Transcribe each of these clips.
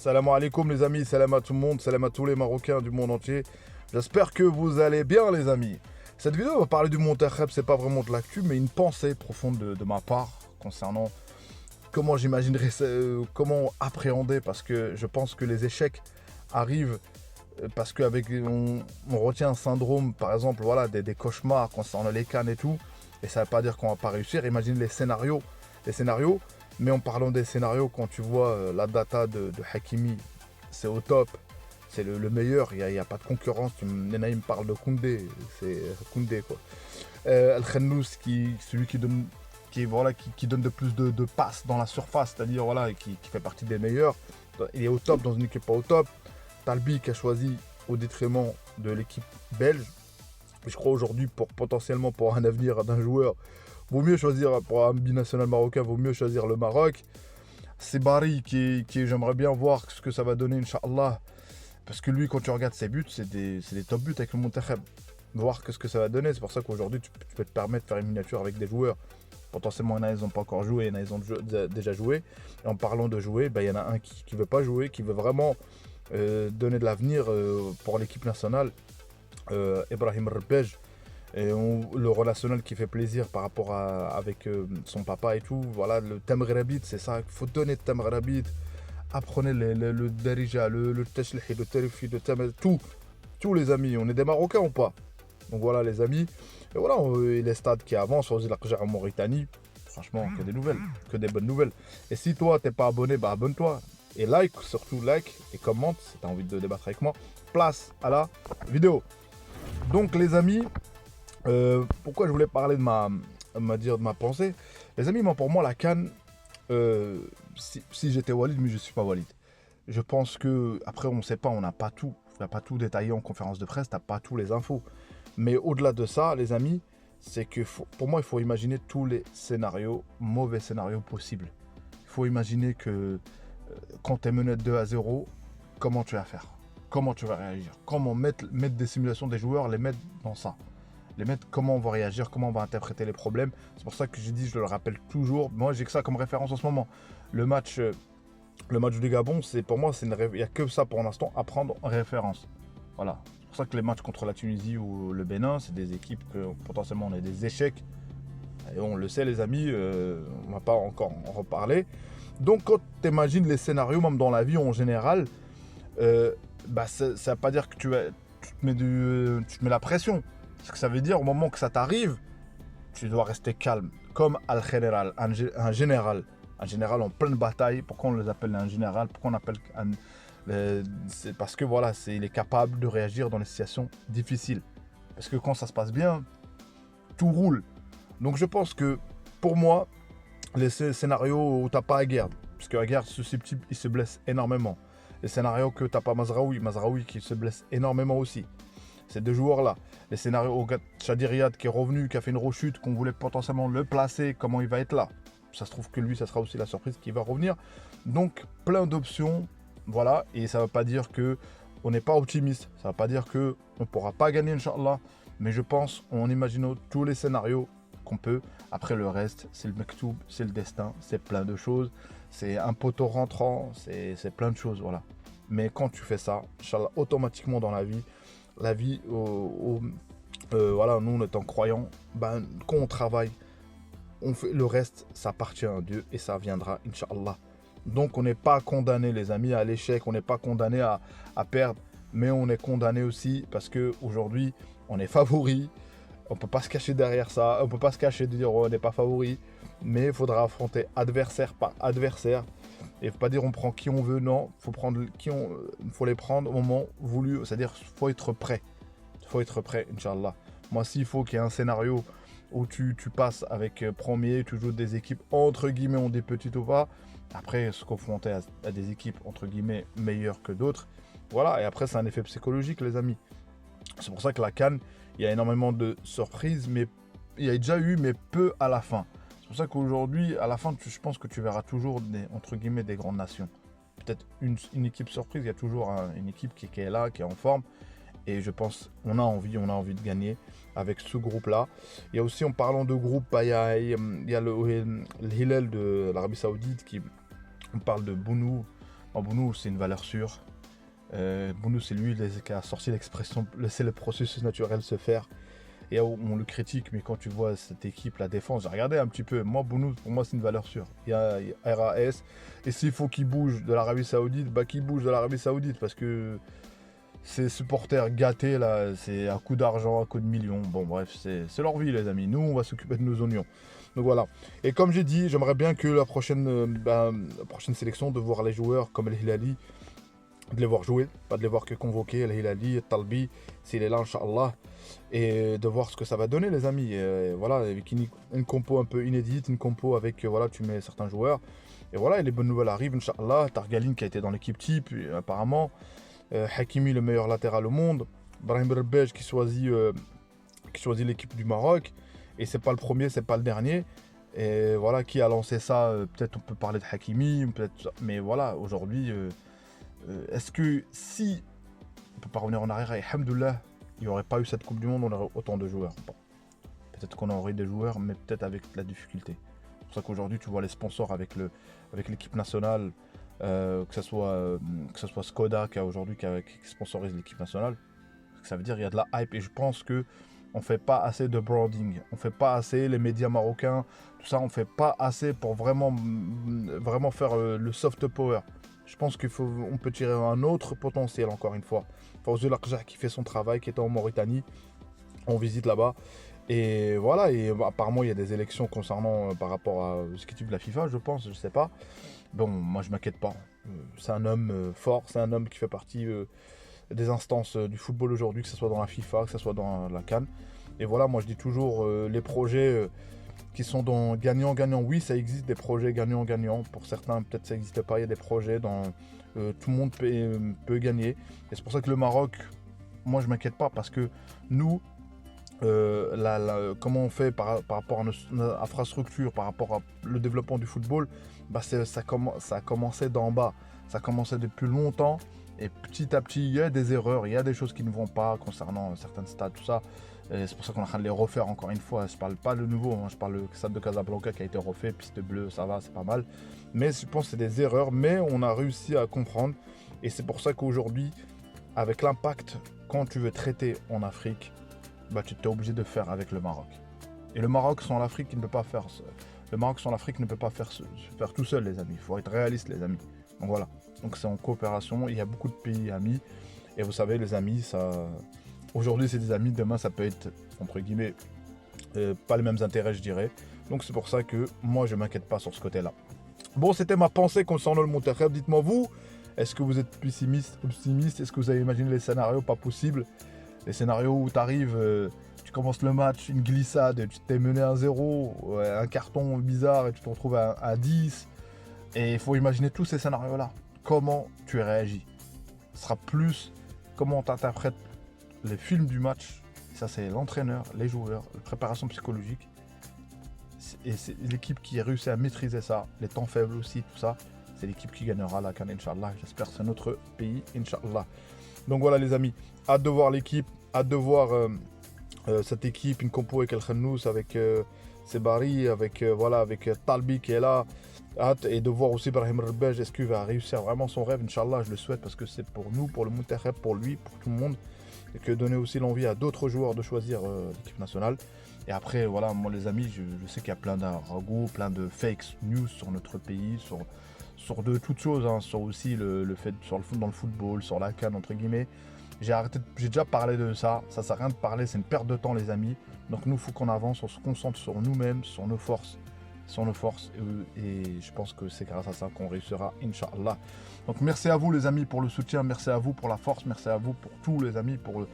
Salam alaikum les amis, salam à tout le monde, salam à tous les Marocains du monde entier. J'espère que vous allez bien les amis. Cette vidéo va parler du Montakheb, c'est pas vraiment de l'actu, mais une pensée profonde de ma part concernant comment j'imaginerais, comment appréhender, parce que je pense que les échecs arrivent parce qu'avec on retient un syndrome, par exemple, voilà, des cauchemars concernant les cannes et tout, et ça ne veut pas dire qu'on va pas réussir. Imagine les scénarios, mais en parlant des scénarios, quand tu vois la data de Hakimi, c'est au top, c'est le meilleur, il n'y a pas de concurrence. Nena, il me parle de Koundé, c'est Koundé quoi. Al-Khannous, celui qui donne, qui donne de plus de passes dans la surface, c'est-à-dire voilà, qui fait partie des meilleurs, il est au top dans une équipe pas au top. Talbi qui a choisi au détriment de l'équipe belge. Je crois aujourd'hui, potentiellement pour un avenir d'un joueur, vaut mieux choisir, pour un binational marocain, vaut mieux choisir le Maroc. C'est Barry qui j'aimerais bien voir ce que ça va donner, Inch'Allah. Parce que lui, quand tu regardes ses buts, c'est des top buts avec le Montakheb. Voir ce que ça va donner. C'est pour ça qu'aujourd'hui, tu peux te permettre de faire une miniature avec des joueurs. Potentiellement, il y en a, ils n'ont pas encore joué, il y en a, ils ont déjà joué. Et en parlant de jouer, il y en a un qui ne veut pas jouer, qui veut vraiment donner de l'avenir pour l'équipe nationale. Ibrahim Rbej. Et le relationnel qui fait plaisir par rapport avec son papa et tout. Voilà, le Tamrabit, c'est ça. Il faut donner de Tamrabit. Apprenez le Darija, le Tashlihi, le Tarifi, le Tamr, tout. Tous les amis. On est des Marocains ou pas? Donc voilà les amis. Et voilà, les stades qui avancent, on dit la en Mauritanie. Franchement, que des nouvelles, que des bonnes nouvelles. Et si toi, t'es pas abonné, bah abonne-toi. Et like, surtout like et commente si tu as envie de débattre avec moi. Place à la vidéo. Donc les amis, pourquoi je voulais parler de ma pensée. Les amis, moi, pour moi, la CAN, si j'étais Walid, mais je ne suis pas Walid. Je pense que, après, on ne sait pas, on n'a pas tout. On n'a pas tout détaillé en conférence de presse, tu n'as pas tous les infos. Mais au-delà de ça, les amis, c'est que pour moi, il faut imaginer tous les scénarios, mauvais scénarios possibles. Il faut imaginer que quand tu es mené 2-0, comment tu vas faire? Comment tu vas réagir? Comment mettre des simulations des joueurs, les mettre dans ça? Les mettre comment on va réagir, comment on va interpréter les problèmes. C'est pour ça que j'ai dit, je le rappelle toujours, moi j'ai que ça comme référence en ce moment. Le match du Gabon, c'est pour moi, il n'y a que ça pour l'instant à prendre en référence. Voilà. C'est pour ça que les matchs contre la Tunisie ou le Bénin, c'est des équipes que potentiellement on a des échecs. Et on le sait les amis, on ne va pas encore en reparler. Donc quand tu imagines les scénarios, même dans la vie en général, ça ne veut pas dire que tu te mets la pression. Ce que ça veut dire, au moment que ça t'arrive, tu dois rester calme. Comme Al-General, un général en pleine bataille. Pourquoi on les appelle un général? Pourquoi on appelle c'est parce que voilà, il est capable de réagir dans les situations difficiles. Parce que quand ça se passe bien, tout roule. Donc je pense que, pour moi, les scénarios où tu n'as pas Aguerd, parce que Aguerd susceptible, il se blesse énormément. Les scénarios que tu n'as pas Mazraoui qui se blesse énormément aussi. Ces deux joueurs-là. Les scénarios au Chadi Riyad qui est revenu, qui a fait une rechute, qu'on voulait potentiellement le placer, comment il va être là. Ça se trouve que lui, ça sera aussi la surprise qui va revenir. Donc, plein d'options, voilà. Et ça ne veut pas dire qu'on n'est pas optimiste. Ça ne veut pas dire qu'on ne pourra pas gagner, Inch'Allah. Mais je pense, en imaginant tous les scénarios qu'on peut. Après, le reste, c'est le mektoub, c'est le destin, c'est plein de choses. C'est un poteau rentrant, c'est plein de choses, voilà. Mais quand tu fais ça, Inch'Allah, automatiquement dans la vie, voilà, nous, en étant croyants, quand on travaille, on fait le reste, ça appartient à Dieu et ça viendra, Inch'Allah. Donc, on n'est pas condamné, les amis, à l'échec, on n'est pas condamné à perdre, mais on est condamné aussi parce qu'aujourd'hui, on est favori. On ne peut pas se cacher derrière ça, on ne peut pas se cacher de dire on n'est pas favori, mais il faudra affronter adversaire par adversaire. Et il ne faut pas dire on prend qui on veut, non, il faut les prendre au moment voulu, c'est-à-dire qu'il faut être prêt. Il faut être prêt, Inch'Allah. Moi, s'il faut qu'il y ait un scénario où tu passes avec premier, tu joues des équipes entre guillemets, on dit petites ou pas, après se confronter à des équipes entre guillemets meilleures que d'autres, voilà, et après c'est un effet psychologique les amis. C'est pour ça que la CAN, il y a énormément de surprises, mais il y a déjà eu, mais peu à la fin. C'est pour ça qu'aujourd'hui, à la fin, je pense que tu verras toujours entre guillemets des grandes nations. Peut-être une équipe surprise, il y a toujours une équipe qui est là, qui est en forme. Et je pense on a envie de gagner avec ce groupe-là. Il y a aussi, en parlant de groupe, il y a le Hilal de l'Arabie Saoudite, on parle de Bounou, Bounou, c'est une valeur sûre. Bounou, c'est lui qui a sorti l'expression laisser le processus naturel se faire. Et on le critique, mais quand tu vois cette équipe, la défense, j'ai regardé un petit peu. Moi, Bounou, pour moi, c'est une valeur sûre. Il y a RAS. Et s'il faut qu'il bouge de l'Arabie Saoudite, bah qu'il bouge de l'Arabie Saoudite. Parce que ces supporters gâtés, là, c'est à coup d'argent, à coup de millions. Bon, bref, c'est leur vie, les amis. Nous, on va s'occuper de nos oignons. Donc voilà. Et comme j'ai dit, j'aimerais bien que la prochaine sélection, de voir les joueurs comme El Hilali, de les voir jouer, pas de les voir que convoquer, El Hilali, Talbi, s'il est là, Inch'Allah, et de voir ce que ça va donner, les amis. Et voilà, avec une compo un peu inédite, une compo avec, voilà, tu mets certains joueurs, et voilà, et les bonnes nouvelles arrivent, Inch'Allah. Targaline qui a été dans l'équipe type, apparemment, Hakimi, le meilleur latéral au monde, Brahim Berbej qui choisit l'équipe du Maroc, et c'est pas le premier, c'est pas le dernier. Et voilà, qui a lancé ça, peut-être on peut parler de Hakimi, mais voilà, aujourd'hui, est-ce que si on peut pas revenir en arrière, et alhamdoulilah, il n'y aurait pas eu cette Coupe du Monde, on aurait autant de joueurs. Bon, peut-être qu'on aurait des joueurs, mais peut-être avec la difficulté. C'est pour ça qu'aujourd'hui, tu vois les sponsors avec l'équipe nationale, que ce soit Skoda qui sponsorise l'équipe nationale. Ça veut dire qu'il y a de la hype, et je pense que on fait pas assez de branding, on fait pas assez, les médias marocains, tout ça, on fait pas assez pour vraiment faire le soft power. Je pense qu'on peut tirer un autre potentiel, encore une fois. Fawzi Lakjah qui fait son travail, qui était en Mauritanie, on visite là-bas. Et voilà, et apparemment il y a des élections concernant par rapport à ce qui tue de la FIFA, je pense, je sais pas. Bon, moi je m'inquiète pas. C'est un homme fort, c'est un homme qui fait partie des instances du football aujourd'hui, que ce soit dans la FIFA, que ce soit dans la CAN. Et voilà, moi je dis toujours, les projets qui sont dans gagnant-gagnant, oui, ça existe des projets gagnant-gagnant. Pour certains, peut-être ça n'existe pas, il y a des projets dans tout le monde peut gagner. Et c'est pour ça que le Maroc, moi je m'inquiète pas, parce que nous, comment on fait par rapport à notre infrastructure, par rapport à le développement du football, bah ça a commencé d'en bas, ça a commencé depuis longtemps, et petit à petit il y a des erreurs, il y a des choses qui ne vont pas concernant certains stades, tout ça, et c'est pour ça qu'on est en train de les refaire encore une fois. Je parle pas de nouveau, hein, je parle du stade de Casablanca qui a été refait, piste bleue, ça va, c'est pas mal, mais je pense que c'est des erreurs, mais on a réussi à comprendre, et c'est pour ça qu'aujourd'hui, avec l'impact, quand tu veux traiter en Afrique, bah, tu es obligé de faire avec le Maroc. Et le Maroc sans l'Afrique, il ne peut pas faire. Le Maroc sans l'Afrique ne peut pas faire tout seul, les amis. Il faut être réaliste, les amis. Donc voilà. Donc c'est en coopération. Il y a beaucoup de pays amis. Et vous savez, les amis, ça. Aujourd'hui, c'est des amis. Demain, ça peut être, entre guillemets, pas les mêmes intérêts, je dirais. Donc c'est pour ça que moi, je ne m'inquiète pas sur ce côté-là. Bon, c'était ma pensée concernant le Monterrey. Dites-moi, vous, est-ce que vous êtes pessimiste, optimiste? Est-ce que vous avez imaginé les scénarios pas possibles? Les scénarios où tu arrives, tu commences le match, une glissade, tu t'es mené à 0, un carton bizarre et tu te retrouves à 10. Et il faut imaginer tous ces scénarios-là. Comment tu réagis? Ce sera plus comment tu interprètes les films du match. Ça, c'est l'entraîneur, les joueurs, la préparation psychologique. Et c'est l'équipe qui a réussi à maîtriser ça, les temps faibles aussi, tout ça. C'est l'équipe qui gagnera la CAN, Inch'Allah. J'espère que c'est notre pays, Inch'Allah. Donc voilà, les amis, hâte de voir l'équipe, hâte de voir cette équipe, une compo avec El Khannous, avec Sebari, avec Talbi qui est là. Hâte, et de voir aussi Brahim Berbej, est-ce qu'il va réussir vraiment son rêve? Inch'Allah, je le souhaite, parce que c'est pour nous, pour le Monterrey, pour lui, pour tout le monde. Et que donner aussi l'envie à d'autres joueurs de choisir l'équipe nationale. Et après, voilà, moi les amis, je sais qu'il y a plein d'argots, plein de fake news sur notre pays, sur de toutes choses, hein, sur aussi le fait dans le football, sur la CAN entre guillemets. J'ai déjà parlé de ça, ça sert à rien de parler, c'est une perte de temps, les amis. Donc nous, il faut qu'on avance, on se concentre sur nous-mêmes, sur nos forces, et je pense que c'est grâce à ça qu'on réussira, Inch'Allah. Donc merci à vous les amis pour le soutien, merci à vous pour la force, merci à vous pour tous les amis, pour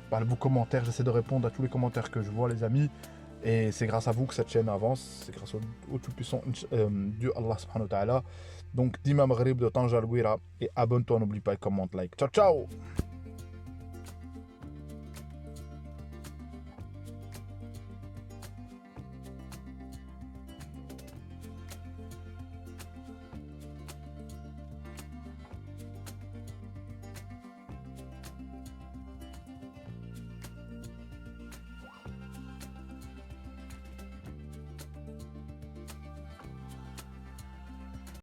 vos commentaires. J'essaie de répondre à tous les commentaires que je vois, les amis. Et c'est grâce à vous que cette chaîne avance. C'est grâce au tout-puissant Dieu Allah subhanahu wa ta'ala. Donc, Dima Maghrib de Tanja Al-Gouira. Et abonne-toi, n'oublie pas, commente, like. Ciao, ciao!